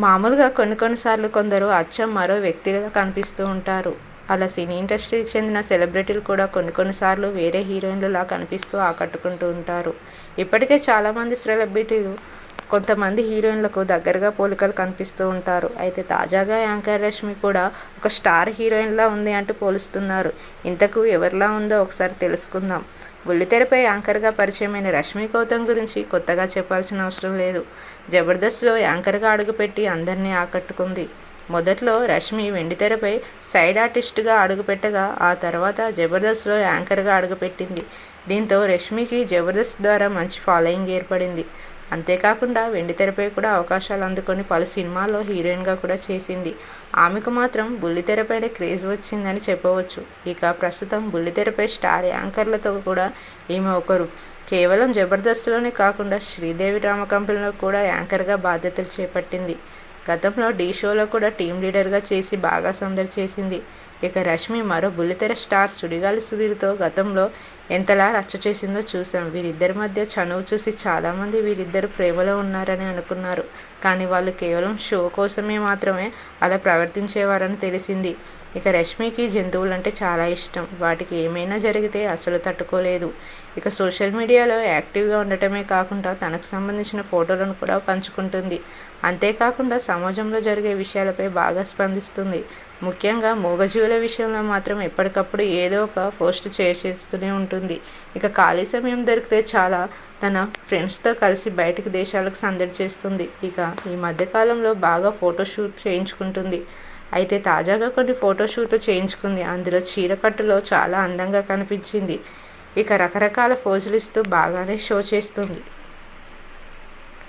మామూలుగా కొన్ని సార్లు కొందరు అచ్చం మరో వ్యక్తిగా కనిపిస్తూ ఉంటారు. అలా సినీ ఇండస్ట్రీకి చెందిన సెలబ్రిటీలు కూడా కొన్ని సార్లు వేరే హీరోయిన్లలా కనిపిస్తూ ఆకట్టుకుంటూ ఉంటారు. ఇప్పటికే చాలామంది సెలబ్రిటీలు కొంతమంది హీరోయిన్లకు దగ్గరగా పోలికలు కనిపిస్తూ ఉంటారు. అయితే తాజాగా యాంకర్ రష్మి కూడా ఒక స్టార్ హీరోయిన్లా ఉంది అంటూ పోలుస్తున్నారు. ఇంతకు ఎవరిలా ఉందో ఒకసారి తెలుసుకుందాం. బుల్లితెరపై యాంకర్గా పరిచయమైన రష్మి గౌతమ్ గురించి కొత్తగా చెప్పాల్సిన అవసరం లేదు. జబర్దస్త్లో యాంకర్గా అడుగుపెట్టి అందరినీ ఆకట్టుకుంది. మొదట్లో రష్మి వెండితెరపై సైడ్ ఆర్టిస్ట్గా అడుగుపెట్టగా ఆ తర్వాత జబర్దస్త్లో యాంకర్గా అడుగుపెట్టింది. దీంతో రష్మికి జబర్దస్త్ ద్వారా మంచి ఫాలోయింగ్ ఏర్పడింది. అంతేకాకుండా వెండితెరపై కూడా అవకాశాలు అందుకొని పలు సినిమాల్లో హీరోయిన్గా కూడా చేసింది. ఆమెకు మాత్రం బుల్లితెరపైనే క్రేజ్ వచ్చిందని చెప్పవచ్చు. ఇక ప్రస్తుతం బుల్లితెరపై స్టార్ యాంకర్లతో కూడా ఈమె ఒకరు. కేవలం జబర్దస్త్లోనే కాకుండా శ్రీదేవి డ్రామా కంపెనీలో కూడా యాంకర్గా బాధ్యతలు చేపట్టింది. గతంలో ఢీ షోలో కూడా టీం లీడర్గా చేసి బాగా సందడి చేసింది. ఇక రష్మి మరో బుల్లితెర స్టార్ సుడిగాలి సుధీర్తో గతంలో ఎంతలా రచ్చ చేసిందో చూసాం. వీరిద్దరి మధ్య చనువు చూసి చాలామంది వీరిద్దరు ప్రేమలో ఉన్నారని అనుకున్నారు. కానీ వాళ్ళు కేవలం షో కోసమే మాత్రమే అలా ప్రవర్తించేవారని తెలిసింది. ఇక రష్మికి జంతువులంటే చాలా ఇష్టం. వాటికి ఏమైనా జరిగితే అసలు తట్టుకోలేదు. ఇక సోషల్ మీడియాలో యాక్టివ్గా ఉండటమే కాకుండా తనకు సంబంధించిన ఫోటోలను కూడా పంచుకుంటుంది. అంతేకాకుండా సమాజంలో జరిగే విషయాలపై బాగా స్పందిస్తుంది. ముఖ్యంగా మూగజీవుల విషయంలో మాత్రం ఎప్పటికప్పుడు ఏదో ఒక పోస్ట్ చేస్తూనే ఉంటుంది. ఇక ఖాళీ సమయం దొరికితే చాలా తన ఫ్రెండ్స్తో కలిసి బయటికి దేశాలకు సందడి చేస్తుంది. ఇక ఈ మధ్యకాలంలో బాగా ఫోటోషూట్ చేయించుకుంటుంది. అయితే తాజాగా కొన్ని ఫోటోషూట్లు చేయించుకుంది. అందులో చీరకట్టులో చాలా అందంగా కనిపించింది. ఇక రకరకాల పోజులు ఇస్తూ బాగానే షో చేస్తుంది.